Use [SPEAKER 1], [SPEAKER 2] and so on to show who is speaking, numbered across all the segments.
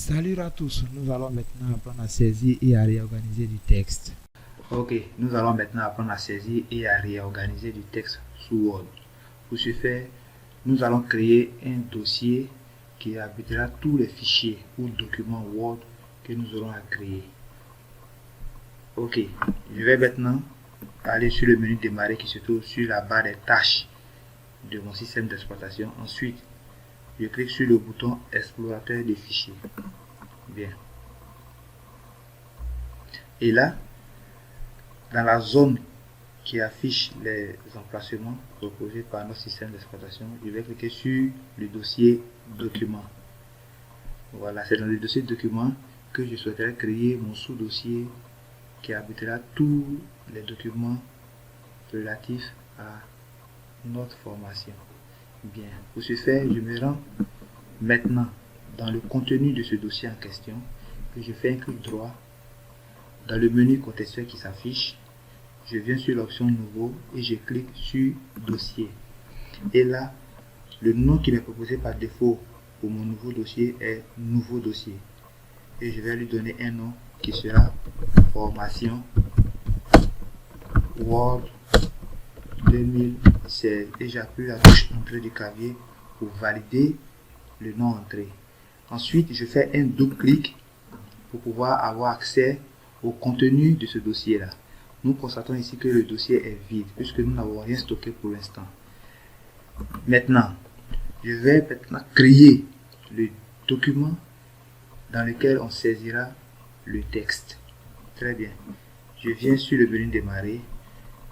[SPEAKER 1] Salut à tous, nous allons maintenant apprendre à saisir et à réorganiser du texte.
[SPEAKER 2] Ok, nous allons maintenant apprendre à saisir et à réorganiser du texte sous Word. Pour ce faire, nous allons créer un dossier qui abritera tous les fichiers ou documents Word que nous aurons à créer. Ok, je vais maintenant aller sur le menu démarrer qui se trouve sur la barre des tâches de mon système d'exploitation. Ensuite, je clique sur le bouton explorateur des fichiers. Bien. Et là, dans la zone qui affiche les emplacements proposés par notre système d'exploitation, je vais cliquer sur le dossier document. Voilà, c'est dans le dossier document que je souhaiterais créer mon sous-dossier qui abritera tous les documents relatifs à notre formation. Bien, pour ce faire, je me rends maintenant dans le contenu de ce dossier en question et je fais un clic droit dans le menu contextuel qui s'affiche. Je viens sur l'option nouveau et je clique sur dossier. Et là, le nom qui m'est proposé par défaut pour mon nouveau dossier est nouveau dossier. Et je vais lui donner un nom qui sera formation Word 2016. Et j'appuie la touche entrée du clavier pour valider le nom entré. Ensuite, je fais un double clic pour pouvoir avoir accès au contenu de ce dossier là. Nous constatons ici que le dossier est vide puisque nous n'avons rien stocké pour l'instant. Maintenant, je vais maintenant créer le document dans lequel on saisira le texte. Très bien. Je viens sur le menu démarrer.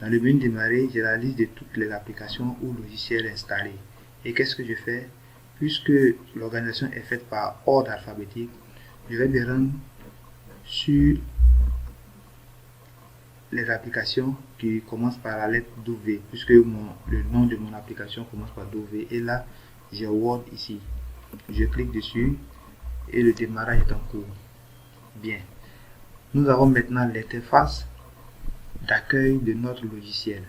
[SPEAKER 2] Dans le menu démarrer, j'ai la liste de toutes les applications ou logiciels installés. Et qu'est-ce que je fais? Puisque l'organisation est faite par ordre alphabétique, je vais me rendre sur les applications qui commencent par la lettre W, puisque le nom de mon application commence par W. Et là, j'ai Word ici. Je clique dessus et le démarrage est en cours. Bien. Nous avons maintenant l'interface d'accueil de notre logiciel.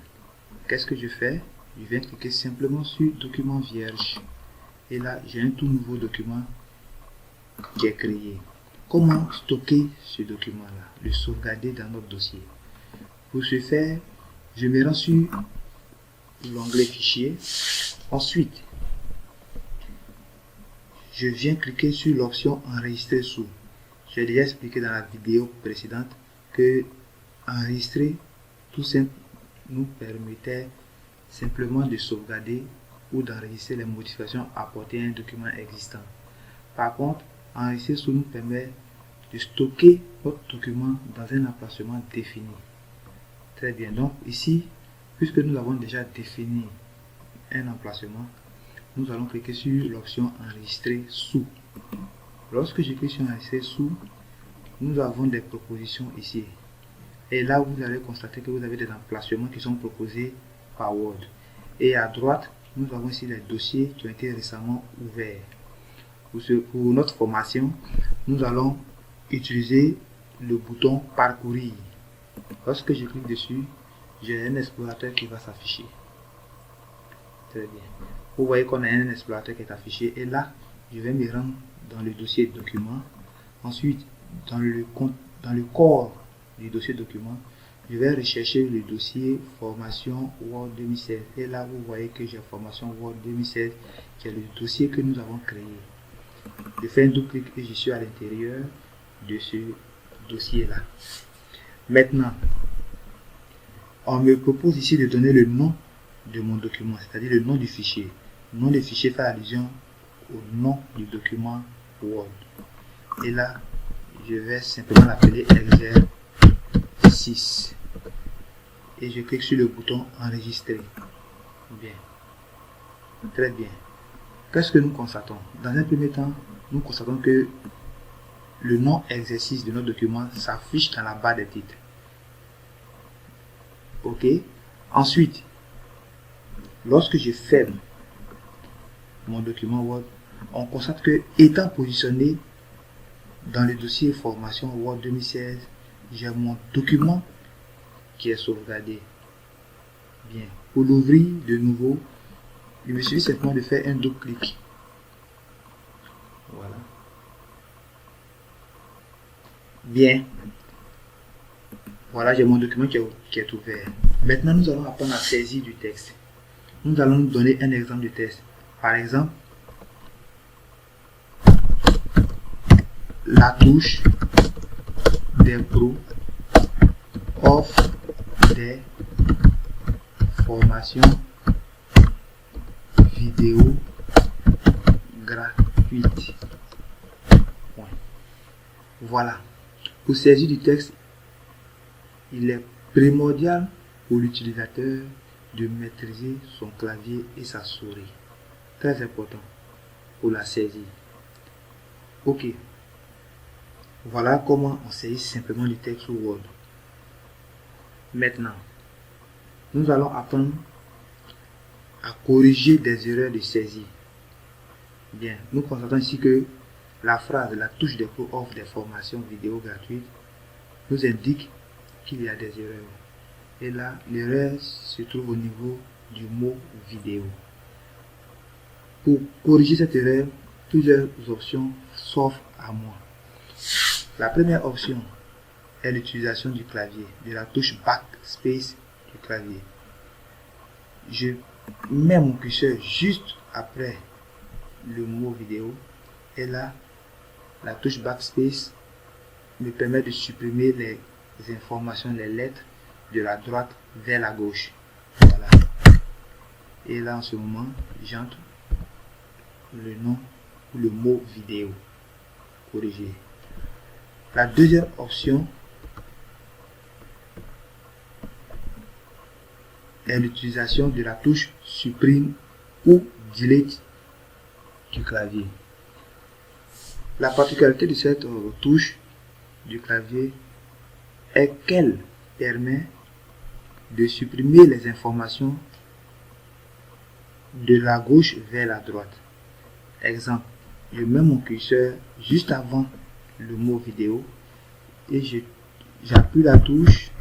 [SPEAKER 2] Qu'est-ce que je fais? Je viens cliquer simplement sur document vierge. Et là, j'ai un tout nouveau document qui est créé. Comment stocker ce document-là? Le sauvegarder dans notre dossier. Pour ce faire, je me rends sur l'onglet fichier. Ensuite, je viens cliquer sur l'option enregistrer sous. J'ai déjà expliqué dans la vidéo précédente que enregistrer tout simple nous permettait simplement de sauvegarder ou d'enregistrer les modifications apportées à un document existant. Par contre, enregistrer sous nous permet de stocker notre document dans un emplacement défini. Très bien, donc ici, puisque nous avons déjà défini un emplacement, nous allons cliquer sur l'option enregistrer sous. Lorsque je clique sur enregistrer sous, nous avons des propositions ici. Et là, vous allez constater que vous avez des emplacements qui sont proposés par Word. Et à droite, nous avons ici les dossiers qui ont été récemment ouverts. Pour notre formation, nous allons utiliser le bouton parcourir. Lorsque je clique dessus, j'ai un explorateur qui va s'afficher. Très bien. Vous voyez qu'on a un explorateur qui est affiché. Et là, je vais me rendre dans le dossier document. Ensuite, dans le corps du dossier document, je vais rechercher le dossier formation Word 2016. Et là, vous voyez que j'ai formation Word 2016 qui est le dossier que nous avons créé. Je fais un double clic et je suis à l'intérieur de ce dossier-là. Maintenant, on me propose ici de donner le nom de mon document, c'est-à-dire le nom du fichier. Le nom du fichier fait allusion au nom du document Word. Et là, je vais simplement l'appeler exercice. Et je clique sur le bouton enregistrer. Bien. Très bien. Qu'est-ce que nous constatons? Dans un premier temps, nous constatons que le nom exercice de notre document s'affiche dans la barre des titres. Ok. Ensuite, lorsque je ferme mon document Word, on constate que étant positionné dans le dossier formation Word 2016, j'ai mon document qui est sauvegardé. Bien. Pour l'ouvrir de nouveau, il me suffit simplement de faire un double clic. Voilà. Bien. Voilà, j'ai mon document qui est ouvert. Maintenant, nous allons apprendre à saisir du texte. Nous allons nous donner un exemple de texte. Par exemple, la touche des pros offre des formations vidéo gratuites. Point. Voilà. Pour saisir du texte, il est primordial pour l'utilisateur de maîtriser son clavier et sa souris. Très important pour la saisir. Ok. Voilà comment on saisit simplement du texte sous Word. Maintenant, nous allons apprendre à corriger des erreurs de saisie. Bien, nous constatons ici que la phrase, la touche des pros offre des formations vidéo gratuites, nous indique qu'il y a des erreurs. Et là, l'erreur se trouve au niveau du mot vidéo. Pour corriger cette erreur, plusieurs options s'offrent à moi. La première option est l'utilisation du clavier, de la touche backspace du clavier. Je mets mon curseur juste après le mot vidéo et là, la touche backspace me permet de supprimer les informations, les lettres de la droite vers la gauche. Voilà. Et là, en ce moment, j'entre le nom ou le mot vidéo corrigé. La deuxième option est l'utilisation de la touche supprime ou delete du clavier. La particularité de cette touche du clavier est qu'elle permet de supprimer les informations de la gauche vers la droite. Exemple, je mets mon curseur juste avant le mot vidéo et j'appuie la touche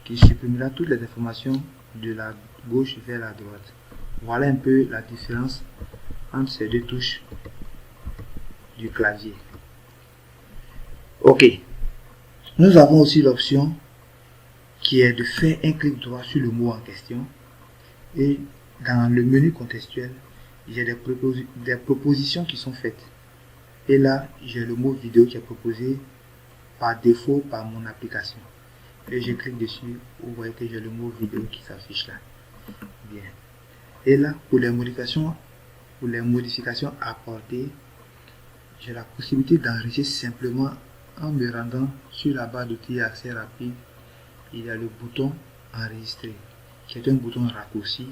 [SPEAKER 2] qui supprimera toutes les informations de la gauche vers la droite. Voilà un peu la différence entre ces deux touches du clavier. Ok. Nous avons aussi l'option qui est de faire un clic droit sur le mot en question et dans le menu contextuel, j'ai des propositions qui sont faites. Et là, j'ai le mot vidéo qui est proposé par défaut par mon application. Et je clique dessus, vous voyez que j'ai le mot vidéo qui s'affiche là. Bien. Et là, pour les modifications apportées, j'ai la possibilité d'enregistrer simplement en me rendant sur la barre d'outils accès rapide. Il y a le bouton enregistrer qui est un bouton raccourci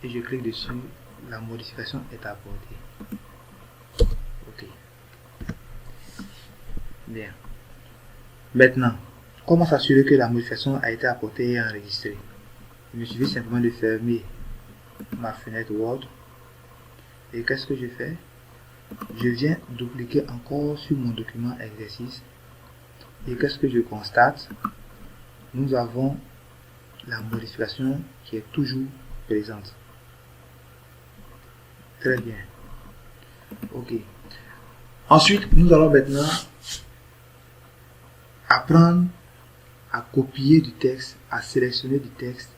[SPEAKER 2] et je clique dessus, la modification est apportée. Ok. Bien. Maintenant, comment s'assurer que la modification a été apportée et enregistrée? Il me suffit simplement de fermer ma fenêtre Word. Et qu'est-ce que je fais? Je viens dupliquer encore sur mon document exercice. Et qu'est-ce que je constate? Nous avons la modification qui est toujours présente. Très bien. Ok. Ensuite, nous allons maintenant apprendre à copier du texte, à sélectionner du texte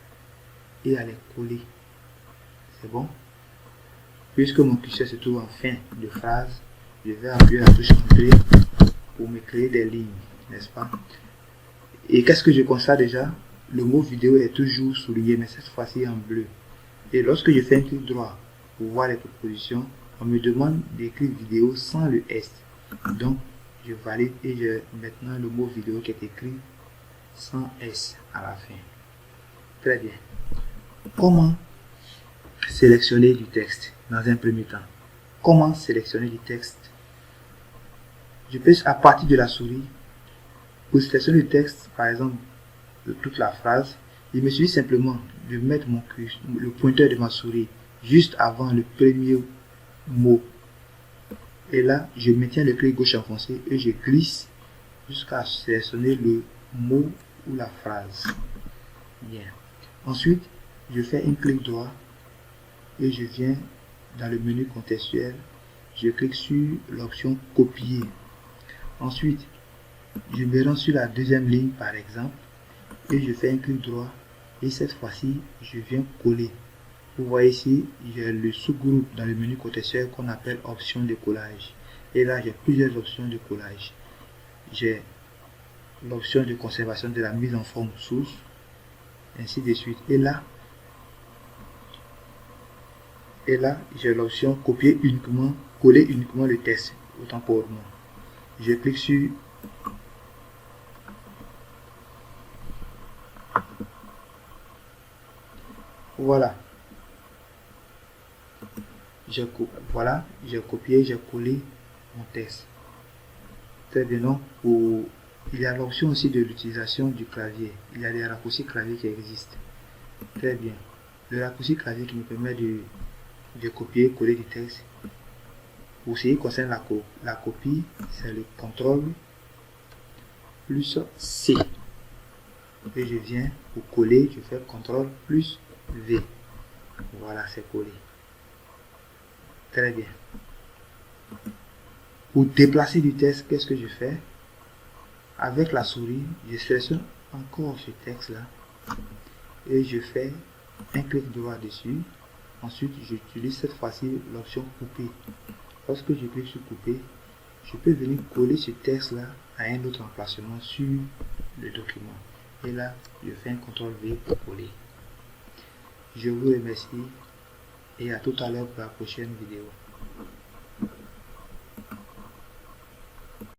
[SPEAKER 2] et à les coller. C'est bon? Puisque mon curseur se trouve en fin de phrase, je vais appuyer la touche Entrée pour me créer des lignes, n'est-ce pas? Et qu'est-ce que je constate déjà? Le mot vidéo est toujours souligné, mais cette fois-ci en bleu. Et lorsque je fais un clic droit pour voir les propositions, on me demande d'écrire vidéo sans le S. Donc, je valide et j'ai maintenant le mot vidéo qui est écrit sans S à la fin. Très bien. Comment sélectionner du texte dans un premier temps? Comment sélectionner du texte? Je peux, à partir de la souris, pour sélectionner le texte, par exemple, de toute la phrase, il me suffit simplement de mettre le pointeur de ma souris juste avant le premier mot. Et là, je maintiens le clic gauche enfoncé et je glisse jusqu'à sélectionner le mot ou la phrase. Bien. Ensuite, je fais un clic droit et je viens dans le menu contextuel. Je clique sur l'option copier. Ensuite, Je me rends sur la deuxième ligne par exemple et je fais un clic droit et cette fois-ci je viens coller. Vous voyez ici, j'ai le sous-groupe dans le menu contextuel qu'on appelle options de collage. Et là, j'ai plusieurs options de collage. J'ai l'option de conservation de la mise en forme source, ainsi de suite. Et là, j'ai l'option copier uniquement, coller uniquement le texte, autant pour moi. Je clique sur voilà. Voilà, j'ai copié, j'ai collé mon texte. Très bien, donc il y a l'option aussi de l'utilisation du clavier. Il y a des raccourcis clavier qui existent. Très bien. Le raccourci clavier qui me permet de copier, coller du texte. Pour ce qui concerne la copie, c'est le CTRL plus C. Et je viens pour coller, je fais CTRL plus V. Voilà, c'est collé. Très bien. Pour déplacer du texte, qu'est-ce que je fais? Avec la souris, je sélectionne encore ce texte-là et je fais un clic droit dessus. Ensuite, j'utilise cette fois-ci l'option couper. Lorsque je clique sur couper, je peux venir coller ce texte-là à un autre emplacement sur le document. Et là, je fais un CTRL V pour coller. Je vous remercie et à tout à l'heure pour la prochaine vidéo.